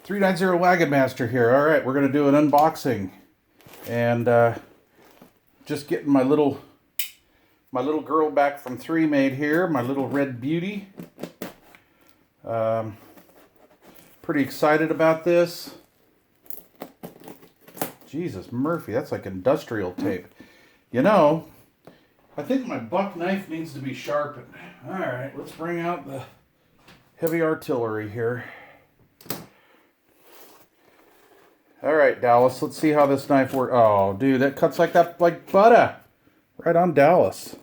390 Wagon Master here. All right, we're going to do an unboxing. And just getting my little girl back from 3 Made here, my little red beauty. Pretty excited about this. Jesus, Murphy, that's like industrial tape. You know, I think my buck knife needs to be sharpened. All right, let's bring out the heavy artillery here. All right, Dallas, let's see how this knife works. Oh, dude, that cuts like butter. Right on Dallas.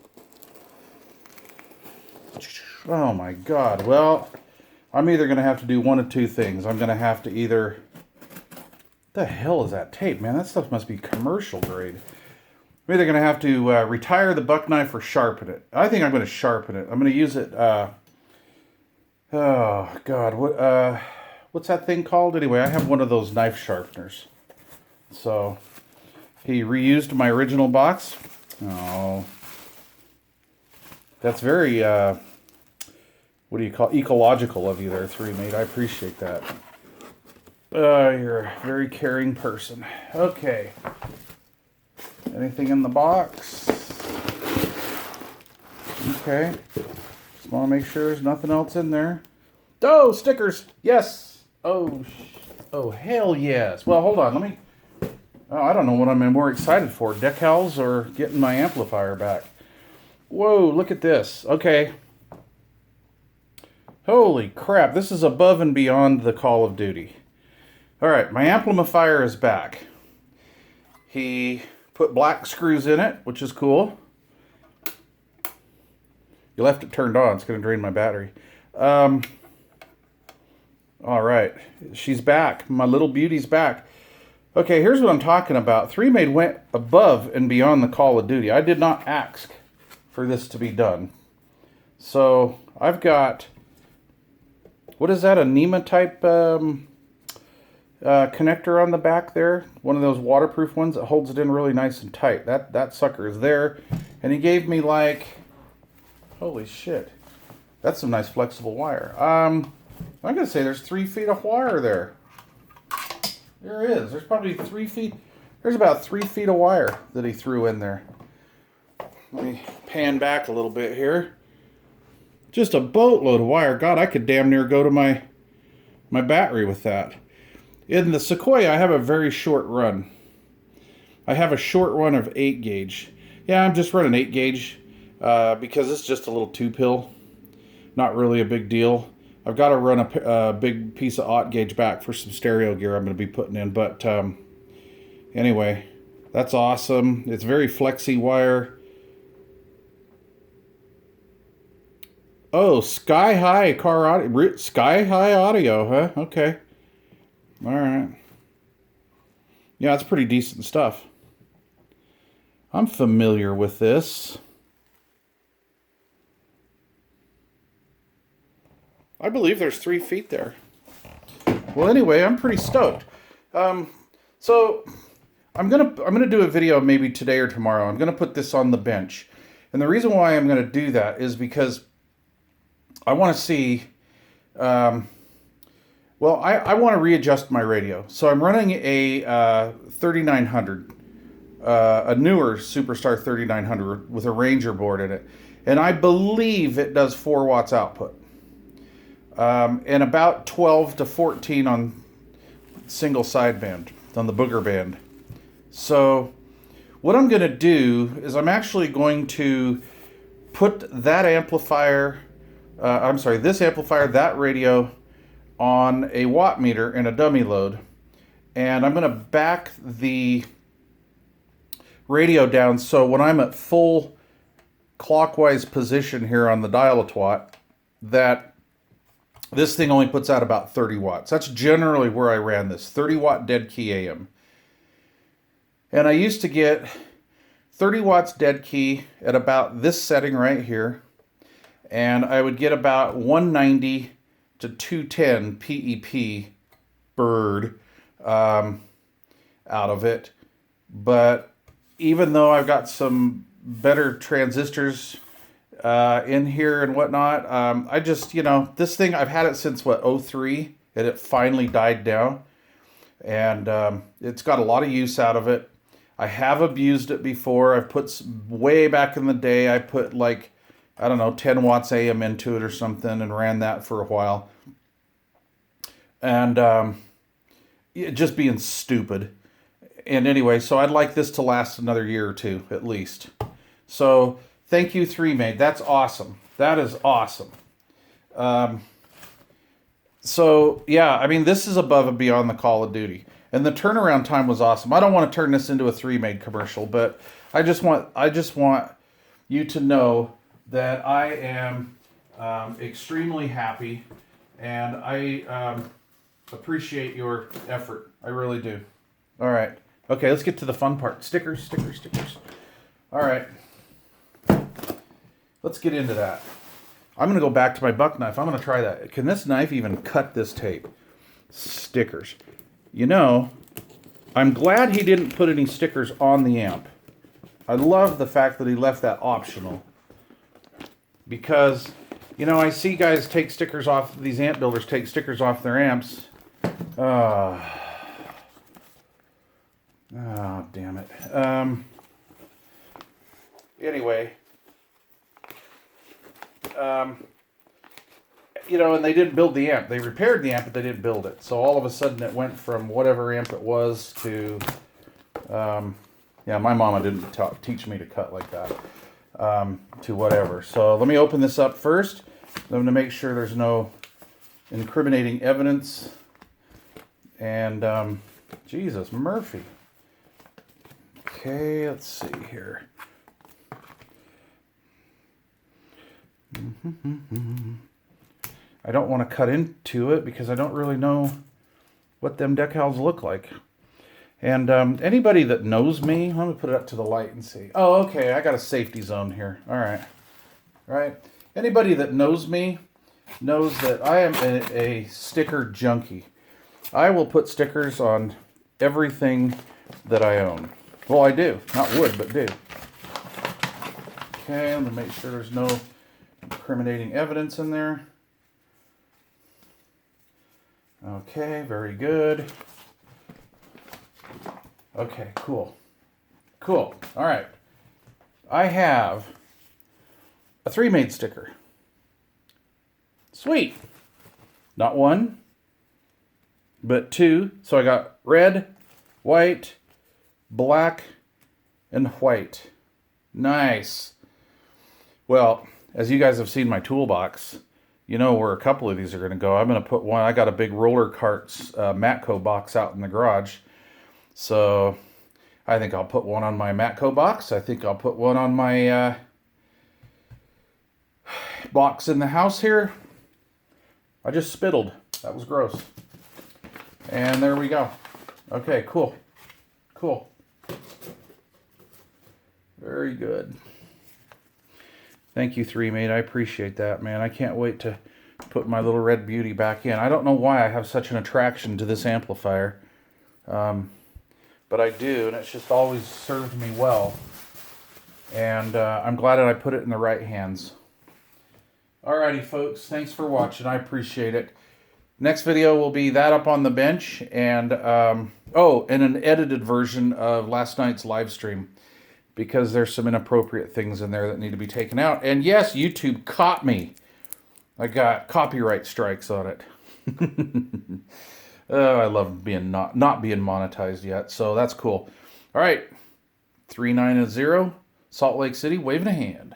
Oh, my God. Well, I'm either going to have to do one of two things. I'm going to have to either... What the hell is that tape, man? That stuff must be commercial grade. I'm either going to have to retire the buck knife or sharpen it. I think I'm going to sharpen it. I'm going to use it... oh, God. What's that thing called? Anyway, I have one of those knife sharpeners. So, he reused my original box. Oh. That's very, what do you call, ecological of you there, 3 Made. I appreciate that. You're a very caring person. Okay. Anything in the box? Okay. Just want to make sure there's nothing else in there. Oh, stickers! Yes! Oh, hell yes. Well, hold on, let me... Oh, I don't know what I'm more excited for, decals or getting my amplifier back. Whoa, look at this. Okay. Holy crap, this is above and beyond the Call of Duty. All right, my amplifier is back. He put black screws in it, which is cool. You left it turned on, it's going to drain my battery. All right, she's back. My little beauty's back. Okay, here's what I'm talking about. 3 Made went above and beyond the Call of Duty. I did not ask for this to be done. So I've got, what is that, a NEMA type connector on the back there? One of those waterproof ones that holds it in really nice and tight. That sucker is there. And he gave me like, holy shit, that's some nice flexible wire. I'm going to say there's 3 feet of wire there. There is. There's probably 3 feet. There's about 3 feet of wire that he threw in there. Let me pan back a little bit here. Just a boatload of wire. God, I could damn near go to my battery with that. In the Sequoia, I have a very short run. I have a short run of 8 gauge. Yeah, I'm just running 8 gauge because it's just a little 2-pill. Not really a big deal. I've got to run a big piece of aught gauge back for some stereo gear I'm going to be putting in. But anyway, that's awesome. It's very flexy wire. Oh, Sky High car audio. Sky High audio, huh? Okay. All right. Yeah, it's pretty decent stuff. I'm familiar with this. I believe there's 3 feet there. Well, anyway, I'm pretty stoked. So I'm gonna do a video maybe today or tomorrow. I'm gonna put this on the bench, and the reason why I'm gonna do that is because I want to see. Well, I want to readjust my radio. So I'm running a 3900, a newer Superstar 3900 with a Ranger board in it, and I believe it does 4 watts output. And about 12 to 14 on single sideband, on the booger band. So what I'm going to do is I'm actually going to put that amplifier, this amplifier, that radio on a watt meter in a dummy load. And I'm going to back the radio down so when I'm at full clockwise position here on the dial-a-twat, that this thing only puts out about 30 watts. That's generally where I ran this, 30 watt dead key AM. And I used to get 30 watts dead key at about this setting right here. And I would get about 190 to 210 PEP bird out of it. But even though I've got some better transistors in here and whatnot. I just, this thing, I've had it since, what, '03? and it finally died down. And it's got a lot of use out of it. I have abused it before. I've put, way back in the day, I put like, I don't know, 10 watts AM into it or something and ran that for a while. And just being stupid. And anyway, so I'd like this to last another year or two at least. So thank you, 3Made. That's awesome. That is awesome. So yeah, I mean, this is above and beyond the Call of Duty. And the turnaround time was awesome. I don't want to turn this into a 3Made commercial, but I just want you to know that I am extremely happy, and I appreciate your effort. I really do. All right. Okay, let's get to the fun part. Stickers, stickers, stickers. All right. Let's get into that. I'm going to go back to my buck knife. I'm going to try that. Can this knife even cut this tape? Stickers. You know, I'm glad he didn't put any stickers on the amp. I love the fact that he left that optional. Because, you know, I see guys take stickers off, these amp builders take stickers off their amps. Oh, damn it. Anyway. You know, and they didn't build the amp. They repaired the amp, but they didn't build it. So all of a sudden it went from whatever amp it was to, yeah, my mama didn't teach me to cut like that, to whatever. So let me open this up first. I'm going to make sure there's no incriminating evidence. And, Jesus, Murphy. Okay, let's see here. I don't want to cut into it because I don't really know what them decals look like. And anybody that knows me, let me put it up to the light and see. Oh, okay, I got a safety zone here. All right. Right? Anybody that knows me knows that I am a sticker junkie. I will put stickers on everything that I own. Well, I do. Not would, but do. Okay, I'm going to make sure there's no incriminating evidence in there. Okay, very good. Okay, cool. Cool. All right. I have a 3Made sticker. Sweet. Not one, but two. So I got red, white, black, and white. Nice. Well, as you guys have seen my toolbox, you know where a couple of these are going to go. I'm going to put one. I got a big roller carts Matco box out in the garage. So I think I'll put one on my Matco box. I think I'll put one on my box in the house here. I just spittled. That was gross. And there we go. Okay, cool. Cool. Very good. Thank you, 3Made. I appreciate that, man. I can't wait to put my little red beauty back in. I don't know why I have such an attraction to this amplifier. But I do, and it's just always served me well. And I'm glad that I put it in the right hands. Alrighty, folks. Thanks for watching. I appreciate it. Next video will be that up on the bench. And, and an edited version of last night's live stream. Because there's some inappropriate things in there that need to be taken out. And yes, YouTube caught me. I got copyright strikes on it. Oh, I love being not being monetized yet. So that's cool. All right. 390 Salt Lake City, waving a hand.